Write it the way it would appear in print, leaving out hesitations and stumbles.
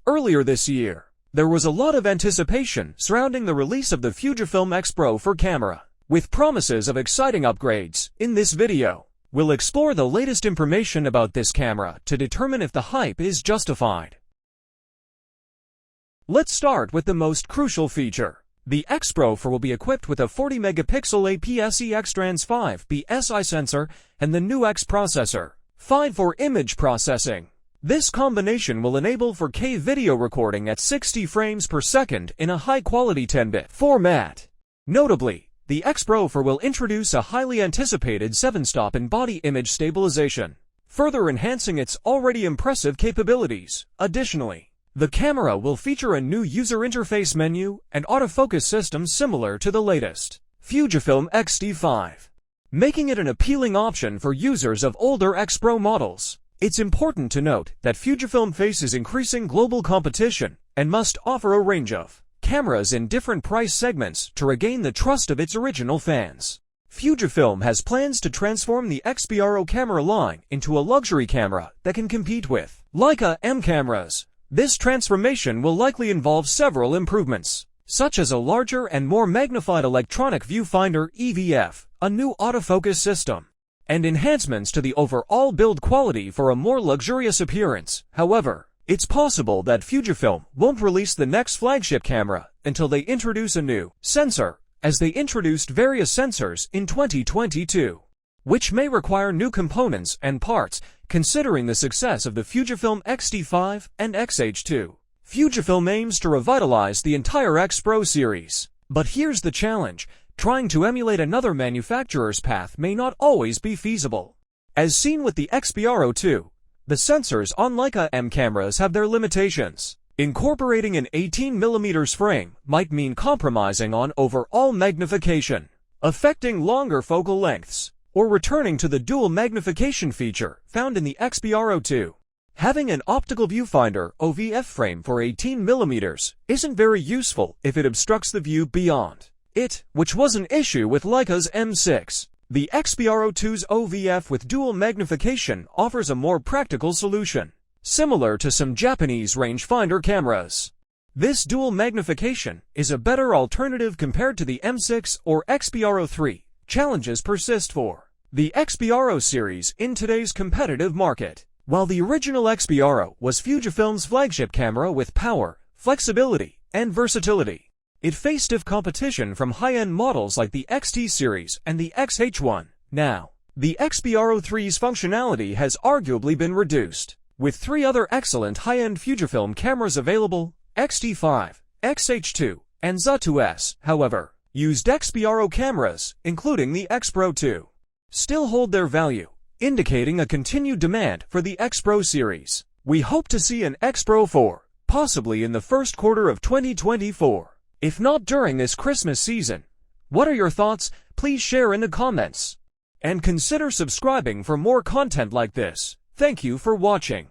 Earlier this year, there was a lot of anticipation surrounding the release of the Fujifilm X-Pro4 camera, with promises of exciting upgrades. In this video, we'll explore the latest information about this camera to determine if the hype is justified. Let's start with the most crucial feature. The X-Pro4 will be equipped with a 40-megapixel APS-C X-Trans 5B SI sensor and the new X processor, 5 for image processing. This combination will enable 4K video recording at 60 frames per second in a high-quality 10-bit format. Notably, the X-Pro4 will introduce a highly anticipated 7-stop in-body image stabilization, further enhancing its already impressive capabilities. Additionally, the camera will feature a new user interface menu and autofocus system similar to the latest Fujifilm X-T5, making it an appealing option for users of older X-Pro models. It's important to note that Fujifilm faces increasing global competition and must offer a range of cameras in different price segments to regain the trust of its original fans. Fujifilm has plans to transform the X-Pro camera line into a luxury camera that can compete with Leica M cameras. This transformation will likely involve several improvements, such as a larger and more magnified electronic viewfinder (EVF), a new autofocus system, and enhancements to the overall build quality for a more luxurious appearance. However, it's possible that Fujifilm won't release the next flagship camera until they introduce a new sensor, as they introduced various sensors in 2022, which may require new components and parts. Considering the success of the Fujifilm X-T5 and X-H2, Fujifilm aims to revitalize the entire X-Pro series. But here's the challenge: trying to emulate another manufacturer's path may not always be feasible. As seen with the X-Pro2, the sensors on Leica M cameras have their limitations. Incorporating an 18mm frame might mean compromising on overall magnification, affecting longer focal lengths, or returning to the dual magnification feature found in the X-Pro2. Having an optical viewfinder (OVF) frame for 18mm isn't very useful if it obstructs the view beyond it, which was an issue with Leica's M6. The X-Pro2's OVF with dual magnification offers a more practical solution, similar to some Japanese rangefinder cameras. This dual magnification is a better alternative compared to the M6 or X-Pro3. Challenges persist for the X-Pro series in today's competitive market. While the original X-Pro was Fujifilm's flagship camera with power, flexibility, and versatility, it faced stiff competition from high-end models like the XT series and the XH1. Now, the X-Pro3's functionality has arguably been reduced. With 3 other excellent high-end Fujifilm cameras available, X-T5, XH2, and Z2S, however, used X-Pro cameras, including the X-Pro2, still hold their value, indicating a continued demand for the X-Pro series. We hope to see an X-Pro4, possibly in the first quarter of 2024, if not during this Christmas season. What are your thoughts? Please share in the comments. And consider subscribing for more content like this. Thank you for watching.